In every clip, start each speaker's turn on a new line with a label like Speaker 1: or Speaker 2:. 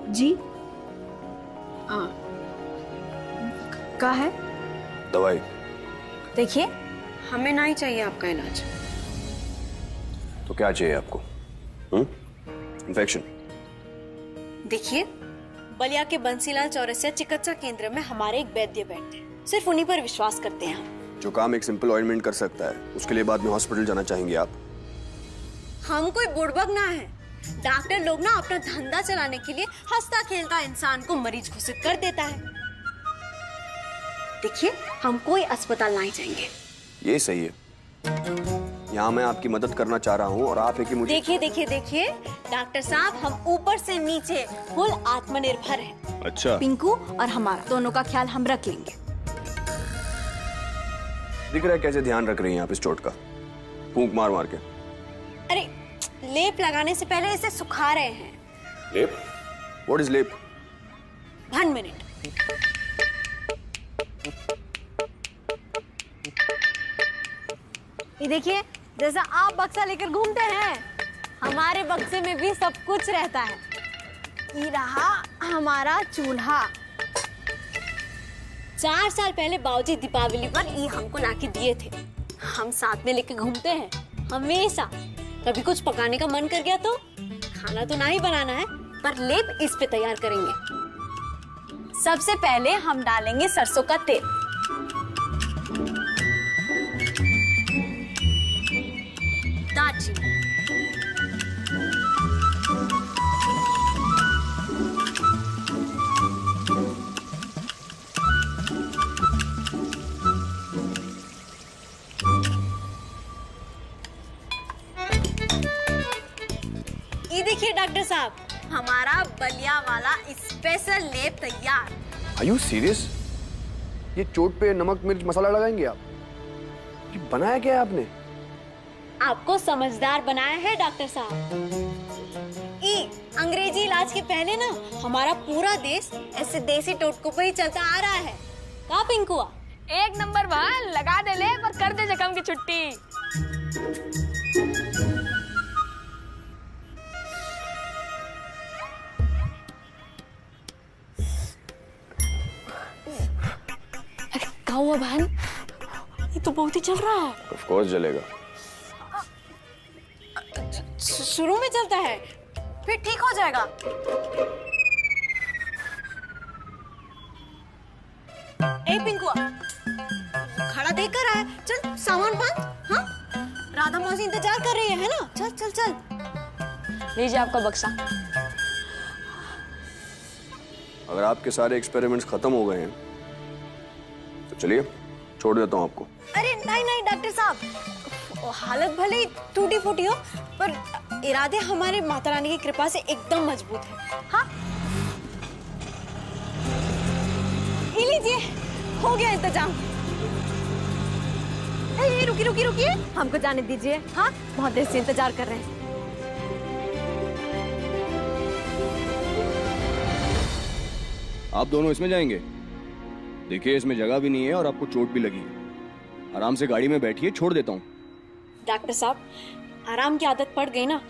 Speaker 1: जी क्या है?
Speaker 2: दवाई।
Speaker 3: देखिए, हमें ना ही चाहिए आपका इलाज।
Speaker 2: तो क्या चाहिए आपको? इन्फेक्शन?
Speaker 3: देखिए, बलिया के बंसीलाल चौरसिया चिकित्सा केंद्र में हमारे एक वैद्य बैठते हैं, सिर्फ उन्हीं पर विश्वास करते हैं हम।
Speaker 2: जो काम एक सिंपल ऑइंटमेंट कर सकता है, उसके लिए बाद में हॉस्पिटल जाना चाहेंगे आप?
Speaker 3: हम कोई बुड़बक ना है। डॉक्टर लोग ना अपना धंधा चलाने के लिए हंसता खेलता इंसान को मरीज घोषित कर देता है। देखिए, हम कोई अस्पताल नहीं जाएंगे।
Speaker 2: ये सही है। यहाँ मैं आपकी मदद करना चाह रहा हूँ और आप है कि मुझे।
Speaker 3: देखिए डॉक्टर साहब, हम ऊपर से नीचे फुल आत्मनिर्भर हैं।
Speaker 2: अच्छा।
Speaker 1: पिंकू और हमारा दोनों का ख्याल हम रख लेंगे।
Speaker 2: दिख रहा है कैसे ध्यान रख रही हैं आप इस चोट का, फूंक मार मार के।
Speaker 3: अरे, लेप लगाने से पहले इसे सुखा रहे हैं।
Speaker 2: लेप? What is लेप?
Speaker 3: 1 मिनट। ये देखिए, जैसा आप बक्सा लेकर घूमते हैं, हमारे बक्से में भी सब कुछ रहता है। ये रहा हमारा चूल्हा। 4 साल पहले बाबूजी दीपावली पर ये हमको लाके दिए थे। हम साथ में लेके घूमते हैं हमेशा। कभी कुछ पकाने का मन कर गया तो खाना तो ना ही बनाना है, पर लेप इस पे तैयार करेंगे।
Speaker 1: सबसे पहले हम डालेंगे सरसों का तेल।
Speaker 3: दालचीनी, ये देखिए डॉक्टर साहब, हमारा बलिया वाला स्पेशल लेप तैयार।
Speaker 2: Are you serious? ये चोट पे नमक मिर्च मसाला लगाएंगे आप? ये बनाया क्या है आपने?
Speaker 3: आपको समझदार बनाया है डॉक्टर साहब। अंग्रेजी इलाज के पहले ना हमारा पूरा देश ऐसे देसी टोटकों पे ही चलता आ रहा है। का पिंकुआ?
Speaker 4: एक नंबर बहन, लगा दे ले पर कर दे जख्म की छुट्टी।
Speaker 3: क्या हुआ बहन? ये तो बहुत ही चल रहा है।
Speaker 2: Of course जलेगा।
Speaker 3: शुरू में चलता है, फिर ठीक हो जाएगा। ए पिंकुआ, खड़ा देख कर रहा है, चल सामान बांध। हाँ, राधा मौसी इंतजार कर रही है ना? चल चल चल।
Speaker 4: लीजिए आपका बक्सा।
Speaker 2: अगर आपके सारे एक्सपेरिमेंट्स खत्म हो गए हैं तो चलिए, छोड़ देता हूँ आपको।
Speaker 3: अरे नहीं नहीं डॉक्टर साहब, हालत भले ही टूटी फूटी हो, पर इरादे हमारे माता रानी की कृपा से एकदम मजबूत है। हाँ, ये लीजिए, हो गया इंतजाम। रुकिए, हमको जाने दीजिए। हाँ, बहुत देर से इंतजार कर रहे हैं।
Speaker 2: आप दोनों इसमें जाएंगे? देखिए, इसमें जगह भी नहीं है और आपको चोट भी लगी है। आराम से गाड़ी में बैठिए, छोड़ देता हूँ।
Speaker 3: डॉक्टर साहब, आराम की आदत पड़ गई ना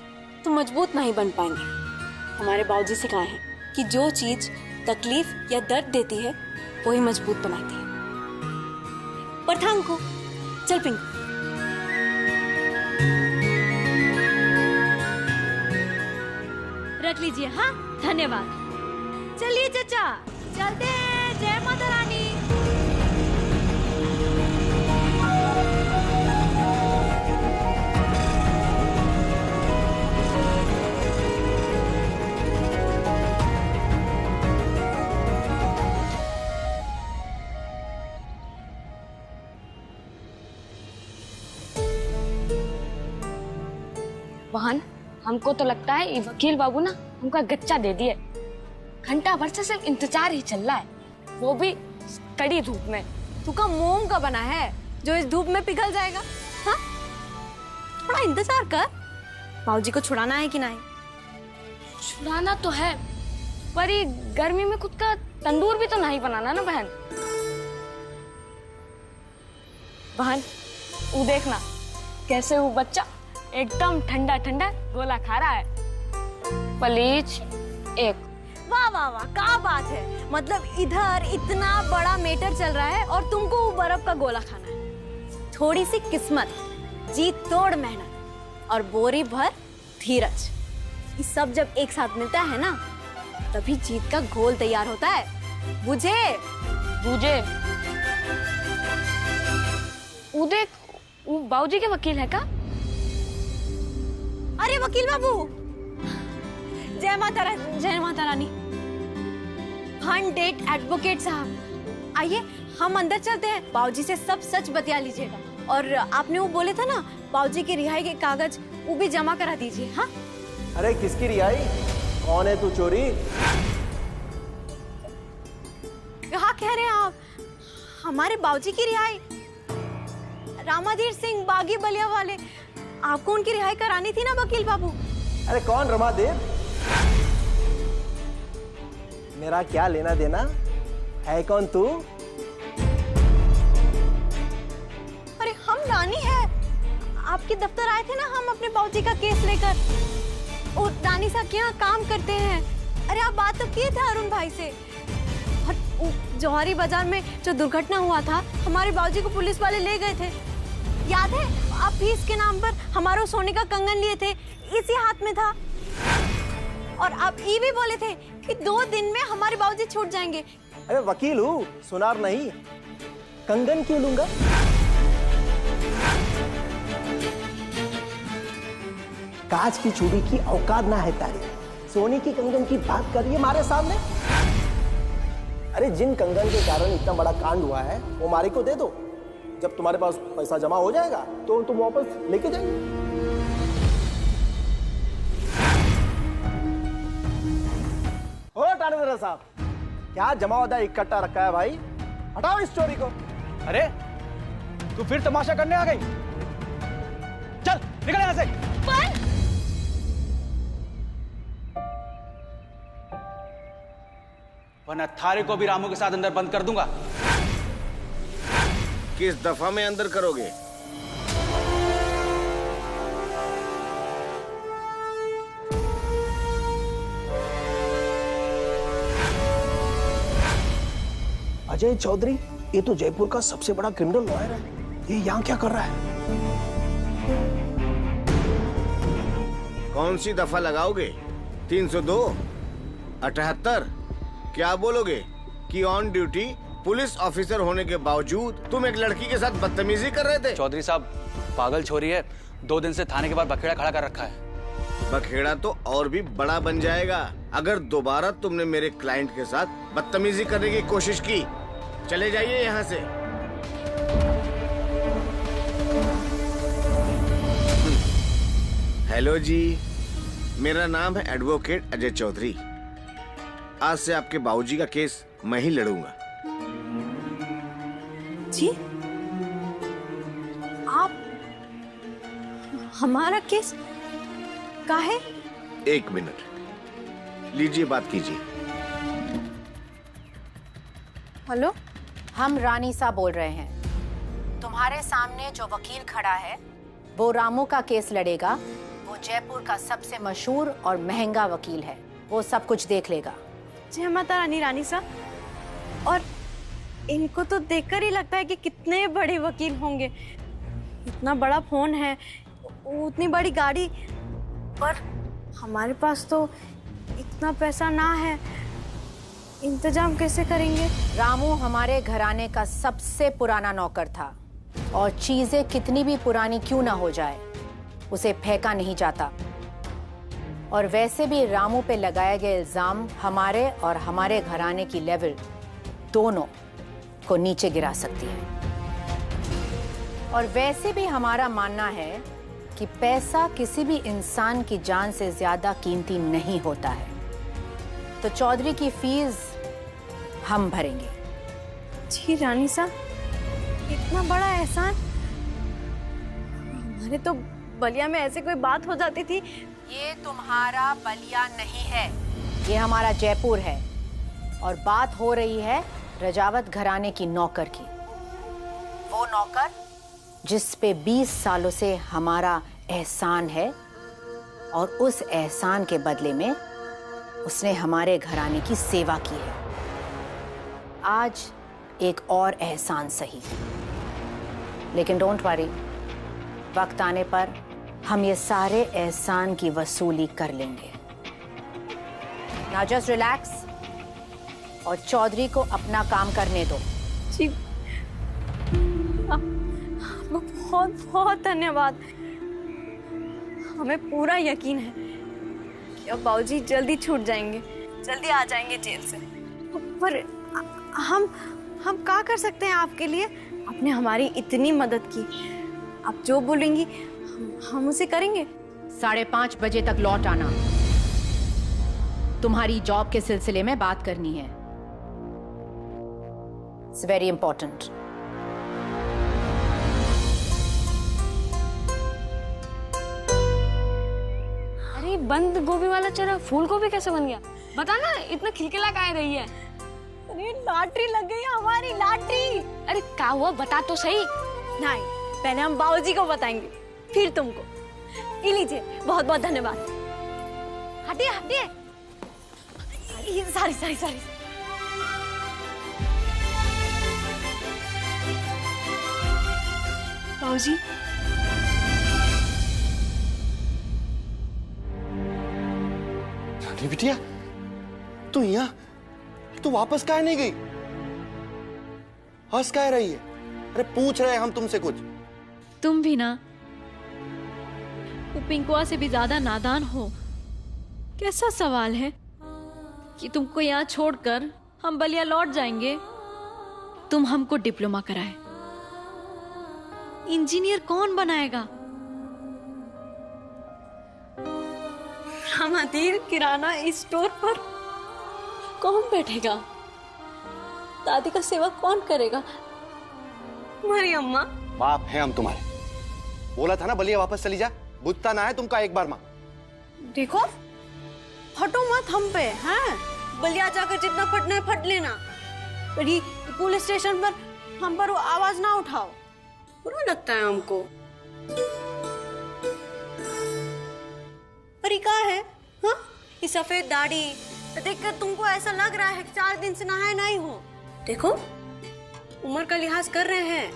Speaker 3: तो मजबूत नहीं बन पाएंगे। हमारे बाबूजी सिखाए हैं कि जो चीज तकलीफ या दर्द देती है वही मजबूत बनाती है। प्रथांग को चल पिंकू।
Speaker 1: रख लीजिए। हाँ, धन्यवाद। चलिए चाचा, चलते हैं। जय माता रानी।
Speaker 4: बहन, हमको तो लगता है ये वकील बाबू ना हमका गच्चा दे दिए। घंटा भर से सिर्फ इंतजार ही चल रहा है, वो भी कड़ी धूप में।
Speaker 1: तू का मोम का बना है जो इस धूप में पिघल जाएगा? हाँ, थोड़ा इंतजार कर। बाबूजी को छुड़ाना है कि नहीं?
Speaker 4: छुड़ाना तो है, पर ये गर्मी में खुद का तंदूर भी तो नहीं बनाना ना बहन। बहन, वो देखना कैसे वो बच्चा एकदम ठंडा ठंडा गोला खा रहा है। प्लीज एक।
Speaker 1: वाह वाह वाह, क्या बात है। मतलब इधर इतना बड़ा मैटर चल रहा है और तुमको वो बर्फ का गोला खाना है। थोड़ी सी किस्मत, जी तोड़ मेहनत और बोरी भर धीरज, ये सब जब एक साथ मिलता है ना, तभी जीत का घोल तैयार होता है। बुझे?
Speaker 4: बुझे। वो देख, वो बाबूजी के वकील है का?
Speaker 1: अरे वकील बाबू, जय Mata Rani. Fun date advocate साहब, आइए हम अंदर चलते हैं। बाबूजी से सब सच बतिया लीजिएगा। और आपने वो बोले था ना, बाबूजी की रिहाई के कागज, वो भी जमा करा दीजिए। हाँ?
Speaker 5: अरे किसकी रिहाई? कौन है तू चोरी?
Speaker 1: क्या कह रहे हैं आप? हमारे बाबूजी की रिहाई? रामाधीर सिंह बागी बलिया वाले, आपको उनकी रिहाई करानी थी ना वकील बाबू?
Speaker 5: अरे कौन रमादेव? मेरा क्या लेना देना है? कौन तू?
Speaker 1: अरे हम रानी है। आपके दफ्तर आए थे ना हम अपने बाबूजी का केस लेकर। और रानी साहब के यहाँ काम करते हैं। अरे आप बात तो किए थे अरुण भाई से। और जौहरी बाजार में जो दुर्घटना हुआ था, हमारे बाबूजी को पुलिस वाले ले गए थे। याद है? आप फीस के नाम पर हमारा सोने का कंगन लिए थे, इसी हाथ में था। और आप ये भी बोले थे कि 2 दिन में हमारे बाबूजी छूट जाएंगे।
Speaker 5: अरे वकील हूँ, सुनार नहीं। कंगन क्यों लूंगा? कांच की चूड़ी की औकात ना है तारी, सोने की कंगन की बात कर रही है हमारे सामने। अरे जिन कंगन के कारण इतना बड़ा कांड हुआ है, वो हमारे को दे दो। जब तुम्हारे पास पैसा जमा हो जाएगा तो तुम वापस लेके जाएंगे। ओ थानेदार साहब, क्या जमावदा इकट्ठा रखा है भाई? हटाओ इस चोरी को।
Speaker 6: अरे तू फिर तमाशा करने आ गई? चल निकल यहां से। वरना थारे को भी रामू के साथ अंदर बंद कर दूंगा।
Speaker 7: किस दफा में अंदर करोगे?
Speaker 5: अजय चौधरी, ये तो जयपुर का सबसे बड़ा क्रिमिनल लॉयर है। ये यहाँ क्या कर रहा है?
Speaker 7: कौन सी दफा लगाओगे? 302, 78? क्या बोलोगे कि ऑन ड्यूटी पुलिस ऑफिसर होने के बावजूद तुम एक लड़की के साथ बदतमीजी कर रहे थे?
Speaker 6: चौधरी साहब, पागल छोरी है, 2 दिन से थाने के बाहर बखेड़ा खड़ा कर रखा है।
Speaker 7: बखेड़ा तो और भी बड़ा बन जाएगा अगर दोबारा तुमने मेरे क्लाइंट के साथ बदतमीजी करने की कोशिश की। चले जाइए यहाँ से। हेलो जी, मेरा नाम है एडवोकेट अजय चौधरी। आज से आपके बाबूजी का केस मैं ही लड़ूंगा।
Speaker 1: जी? आप हमारा केस काहे?
Speaker 7: 1 मिनट, लीजिए बात कीजिए।
Speaker 1: हेलो,
Speaker 8: हम रानी सा बोल रहे हैं। तुम्हारे सामने जो वकील खड़ा है वो रामू का केस लड़ेगा। वो जयपुर का सबसे मशहूर और महंगा वकील है, वो सब कुछ देख लेगा।
Speaker 1: जय माता रानी। रानी साहब, और इनको तो देखकर ही लगता है कि कितने बड़े वकील होंगे। इतना बड़ा फोन है, उतनी बड़ी गाड़ी, पर हमारे पास तो इतना पैसा ना है। इंतजाम कैसे करेंगे?
Speaker 8: रामू हमारे घराने का सबसे पुराना नौकर था और चीजें कितनी भी पुरानी क्यों ना हो जाए, उसे फेंका नहीं जाता। और वैसे भी रामू पे लगाए गए इल्जाम हमारे और हमारे घराने की लेवल दोनों को नीचे गिरा सकती है। और वैसे भी हमारा मानना है कि पैसा किसी भी इंसान की जान से ज्यादा कीमती नहीं होता है। तो चौधरी की फीस हम भरेंगे।
Speaker 1: जी रानी साहब, इतना बड़ा एहसान। हमारे तो बलिया में ऐसे कोई बात हो जाती थी।
Speaker 8: ये तुम्हारा बलिया नहीं है, ये हमारा जयपुर है और बात हो रही है रजावत घराने की नौकर की। वो नौकर जिस पे 20 सालों से हमारा एहसान है और उस एहसान के बदले में उसने हमारे घराने की सेवा की है। आज एक और एहसान सही, लेकिन डोंट वरी, वक्त आने पर हम ये सारे एहसान की वसूली कर लेंगे। नाउ जस्ट रिलैक्स और चौधरी को अपना काम करने दो।
Speaker 1: जी, आपको बहुत बहुत धन्यवाद। हमें पूरा यकीन है कि अब बाबूजी जल्दी छूट जाएंगे, जल्दी आ जाएंगे जेल से। पर हम क्या कर सकते हैं आपके लिए? आपने हमारी इतनी मदद की, आप जो बोलेंगी हम उसे करेंगे।
Speaker 8: 5:30 बजे तक लौट आना, तुम्हारी जॉब के सिलसिले में बात करनी है। It's very important.
Speaker 4: अरे बंद गोभी वाला चेहरा फूल गोभी कैसे बन गया? बता ना, इतना खिलखिला काहे रही है?
Speaker 1: अरे लॉटरी लग गई हमारी, लॉटरी।
Speaker 4: अरे क्या हुआ, बता तो सही।
Speaker 1: नहीं, पहले हम बाबूजी को बताएंगे, फिर तुमको। ये लीजिए, बहुत बहुत धन्यवाद। हटिए हटिए, सारी सारी सारी।
Speaker 3: बाबूजी,
Speaker 9: रानी बिटिया, तू यहाँ, तू वापस काहे नहीं गई? हंस काहे रही है? अरे पूछ रहे हैं हम तुमसे कुछ।
Speaker 10: तुम भी ना वो पिंकुआ से भी ज्यादा नादान हो। कैसा सवाल है कि तुमको यहाँ छोड़कर हम बलिया लौट जाएंगे? तुम हमको डिप्लोमा कराए, इंजीनियर कौन बनाएगा?
Speaker 3: रामाधीर किराना स्टोर पर कौन बैठेगा? दादी का सेवा कौन करेगा? तुम्हारी अम्मा।
Speaker 9: बाप है हम तुम्हारे। बोला था ना बलिया वापस चली जा, बुझता ना है तुमका एक बार माँ।
Speaker 1: देखो, फटो मत हम पे, हैं? बलिया जाकर जितना फटना है फट लेना। पर ये पुलिस स्टेशन पर हम पर वो आवाज ना उठाओ, बुरा लगता है हमको। पर ये क्या है? हाँ, ये सफेद दाढ़ी देखकर तुमको ऐसा लग रहा है कि 4 दिन से नहाए नहीं हो। देखो, उम्र का लिहाज कर रहे हैं,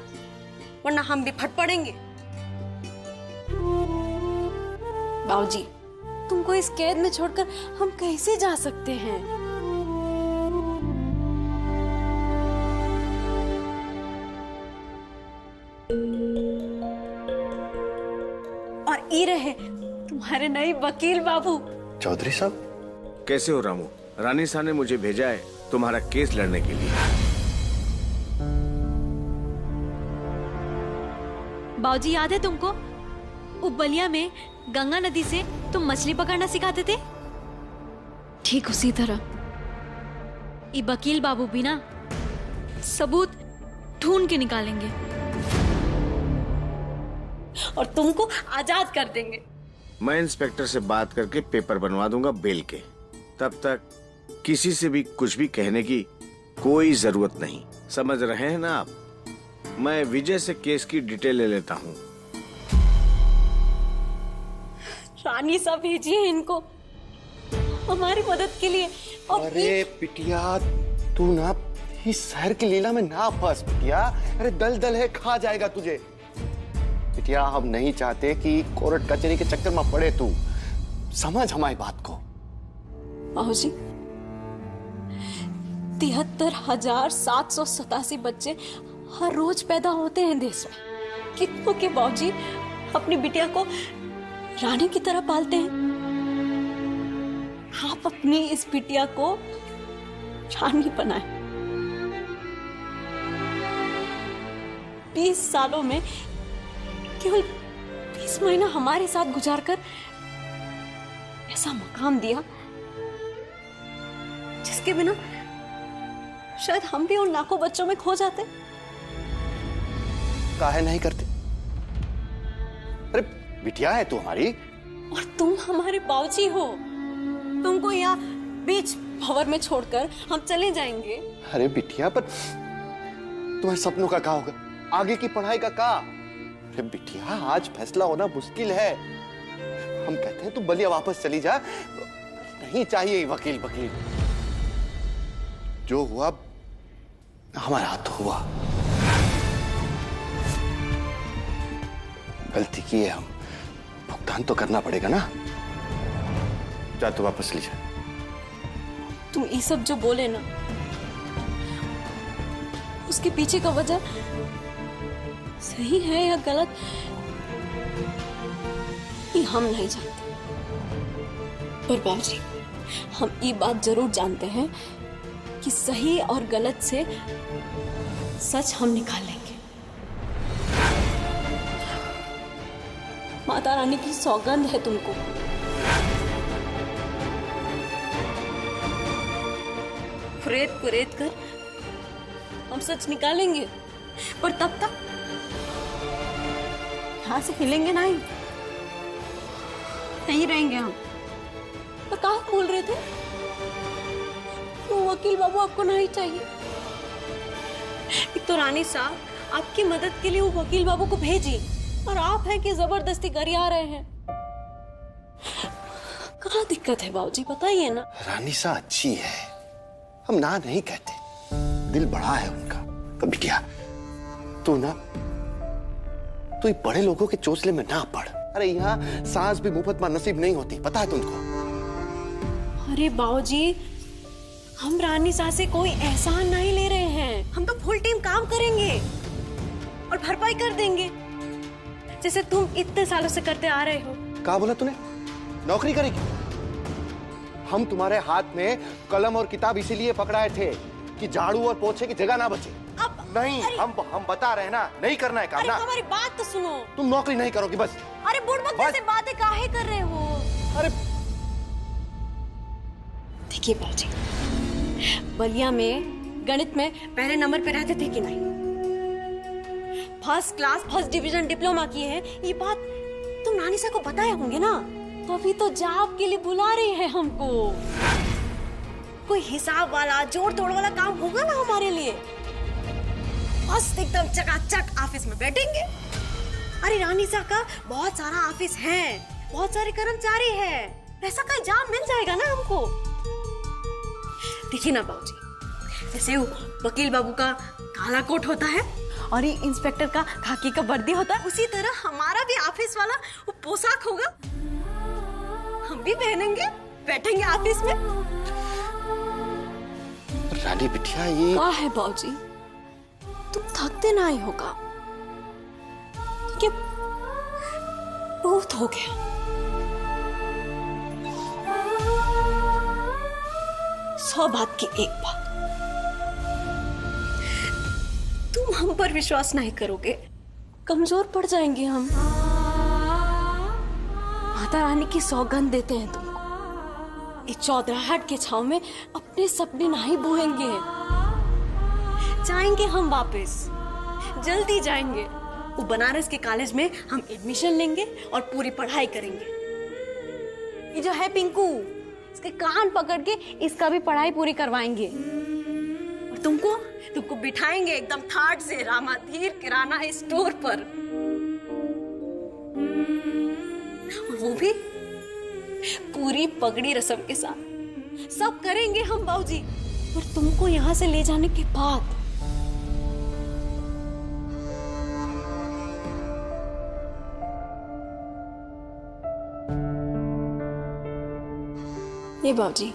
Speaker 1: वरना हम भी फट पड़ेंगे।
Speaker 3: बाबूजी, तुमको इस कैद में छोड़कर हम कैसे जा सकते हैं?
Speaker 1: और ये रहे तुम्हारे नए वकील बाबू।
Speaker 9: चौधरी साहब,
Speaker 7: कैसे हो रामू? रानी साहब ने मुझे भेजा है तुम्हारा केस लड़ने के लिए।
Speaker 10: बाबूजी, याद है तुमको वो बलिया में गंगा नदी से तुम मछली पकड़ना सिखाते थे? ठीक उसी तरह ये वकील बाबू भी ना सबूत ढूंढ के निकालेंगे
Speaker 3: और तुमको आजाद कर देंगे।
Speaker 7: मैं इंस्पेक्टर से बात करके पेपर बनवा दूंगा बेल के। तब तक किसी से भी कुछ भी कहने की कोई जरूरत नहीं। समझ रहे हैं ना आप? मैं विजय से केस की डिटेल ले लेता हूँ।
Speaker 3: रानी साहब भेजिए इनको हमारी मदद के लिए। और
Speaker 9: अरे बिटिया, तू ना इस शहर की लीला में ना फंस बिटिया। अरे दल दल है, खा जाएगा तुझे। बिटिया, हम नहीं चाहते कि कोर्ट कचहरी के चक्कर में पड़े तू। समझ हमारी बात को।
Speaker 3: बाबूजी, 73,787 बच्चे हर रोज पैदा होते हैं देश में। कितनों के बाबूजी अपनी बिटिया को रानी की तरह पालते हैं। आप अपनी इस बिटिया को रानी बनाए। 20 सालों में केवल 20 महीना हमारे साथ गुजार कर ऐसा मकाम दिया जिसके बिना शायद हम भी उन लाखों बच्चों में खो जाते।
Speaker 9: काहे नहीं करते? अरे बिटिया है तू हमारी।
Speaker 3: और तुम हमारे बाबूजी हो। तुमको यहाँ बीच भंवर में छोड़कर हम चले जाएंगे।
Speaker 9: अरे बिटिया, पर तुम्हारे सपनों का क्या होगा? आगे की पढ़ाई का क्या? अरे बिटिया, आज फैसला होना मुश्किल है। हम कहते हैं तू बलिया वापस चली जा। नहीं चाहिए वकील वकील। जो हुआ हमारा हाथ हुआ। गलती की है, हम भुगतान तो करना पड़ेगा ना। जा तू वापस ले जा।
Speaker 3: तुम ये सब जो बोले ना, उसके पीछे का वजह सही है या गलत, ये हम नहीं जानते। पर बाबूजी, हम ये बात जरूर जानते हैं कि सही और गलत से सच हम निकालेंगे। माता रानी की सौगंध है तुमको। रेत कर हम सच निकालेंगे, पर तब तक यहां से हिलेंगे नहीं, यहीं रहेंगे हम। पर कहाँ बोल रहे थे? क्यों वकील बाबू आपको नहीं चाहिए? एक तो रानी साहब आपकी मदद के लिए वो वकील बाबू को भेजी, और आप हैं कि जबरदस्ती गरिया रहे हैं। कहाँ दिक्कत है बाबूजी, बताइए ना।
Speaker 9: रानी सा अच्छी है, हम ना नहीं कहते, दिल बड़ा है उनका। कभी क्या तू ये बड़े लोगों के चोचले में ना पड़। अरे यहाँ सांस भी मुफ्त में नसीब नहीं होती, पता है तुमको?
Speaker 3: अरे बाबूजी, हम रानी सा से कोई एहसान नहीं ले रहे हैं। हम तो फुल टीम काम करेंगे और भरपाई कर देंगे, जैसे तुम इतने सालों से करते आ रहे हो।
Speaker 9: क्या बोला तूने? नौकरी करेगी? हम तुम्हारे हाथ में कलम और किताब इसीलिए पकड़ाए थे कि झाड़ू और पोछे की जगह ना बचे।
Speaker 3: अब
Speaker 9: नहीं, हम बता रहे हैं ना, नहीं करना है काम ना।
Speaker 3: हमारी बात तो सुनो।
Speaker 9: तुम नौकरी नहीं करोगी बस।
Speaker 3: अरे बुड़बक जैसे बातें काहे कर रहे हो?
Speaker 9: अरे
Speaker 3: देखिए बाबूजी, बलिया में गणित में पहले नंबर पे रहते थे कि नहीं? First class first division diploma किए हैं, ये बात तुम नानी सा को बताए होंगे ना। तो अभी तो जॉब के लिए बुला रही है हमको। कोई हिसाब वाला जोड़ तोड़ वाला काम होगा ना हमारे लिए। मस्त एकदम चकाचक ऑफिस में बैठेंगे। अरे रानी सा का बहुत सारा ऑफिस है, बहुत सारे कर्मचारी है, ऐसा का जॉब मिल जाएगा ना हमको। देखिए ना बाबूजी, जैसे वो वकील बाबू का काला कोट होता है और ये इंस्पेक्टर का खाकी का वर्दी होता है, उसी तरह हमारा भी ऑफिस वाला वो पोशाक होगा। हम भी पहनेंगे, बैठेंगे ऑफिस में।
Speaker 9: रानी बिटिया, ये
Speaker 3: क्या है बाबूजी, तुम थकते ना ही होगा? ठीक है, बहुत हो गया। सौ बात की एक बात, तुम हम पर विश्वास नहीं करोगे, कमजोर पड़ जाएंगे हम। माता रानी की सौगंध देते हैं तुमको, इस चौधराहट के छांव में अपने सपने नहीं बोएंगे। जाएंगे हम वापस, जल्दी जाएंगे। वो बनारस के कॉलेज में हम एडमिशन लेंगे और पूरी पढ़ाई करेंगे। ये जो है पिंकू, इसके कान पकड़ के इसका भी पढ़ाई पूरी करवाएंगे। और तुमको बिठाएंगे एकदम थाट से रामाधीर किराना स्टोर पर, और वो भी पूरी पगड़ी रस्म के साथ। सब करेंगे हम बाबूजी, पर तुमको यहाँ से ले जाने के बाद ये बाबूजी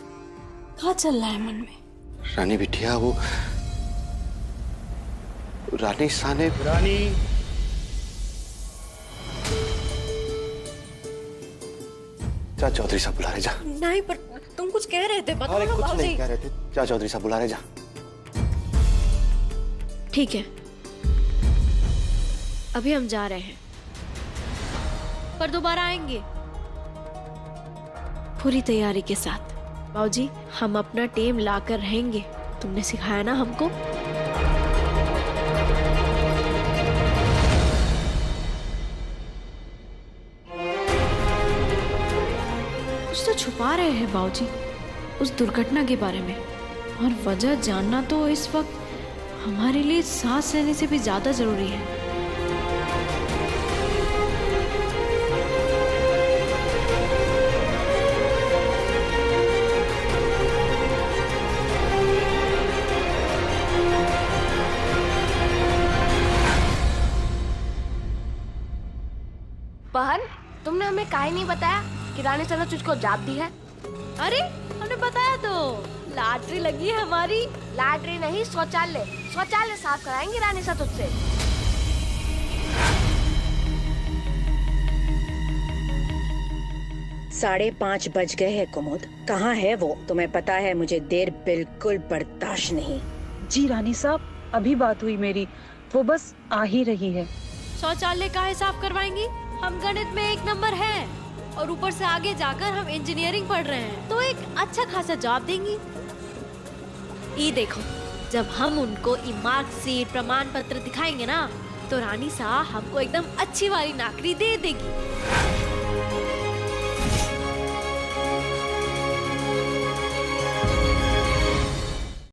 Speaker 3: क्या चल रहा है मन में?
Speaker 9: रानी बिटिया, वो रानी साने
Speaker 6: रानी,
Speaker 9: जा चौधरी साहब बुला रहे, जा।
Speaker 3: नहीं, पर तुम कुछ कह रहे थे, बताओ
Speaker 9: अरे
Speaker 3: ना
Speaker 9: कुछ
Speaker 3: बाबूजी।
Speaker 9: नहीं कह रहे थे, जा चौधरी साहब बुला रहे, जा।
Speaker 10: ठीक है, अभी हम जा रहे हैं। पर दोबारा आएंगे पूरी तैयारी के साथ। बाबूजी, हम अपना टीम लाकर रहेंगे, तुमने सिखाया ना हमको। कुछ तो छुपा रहे हैं बाबूजी उस दुर्घटना के बारे में, और वजह जानना तो इस वक्त हमारे लिए सांस लेने से भी ज्यादा जरूरी है।
Speaker 4: बहन, तुमने हमें काहे नहीं बताया कि रानी सर ने तुझको जाप दी है?
Speaker 10: अरे हमने बताया तो, लॉटरी लगी है हमारी।
Speaker 4: लॉटरी नहीं, शौचालय। शौचालय साफ कराएंगे रानी सर तुझसे।
Speaker 8: 5:30 बज गए हैं कुमुद। कहाँ है वो? तुम्हें पता है मुझे देर बिल्कुल बर्दाश्त नहीं।
Speaker 11: जी रानी साहब, अभी बात हुई मेरी, वो बस आ ही रही है।
Speaker 10: शौचालय का साफ करवाएंगी? हम गणित में 1 नंबर है, और ऊपर से आगे जाकर हम इंजीनियरिंग पढ़ रहे हैं, तो एक अच्छा खासा जॉब देंगी। ये देखो, जब हम उनको मार्कशीट प्रमाण पत्र दिखाएंगे ना, तो रानी साहब हमको एकदम अच्छी वाली नौकरी दे देगी।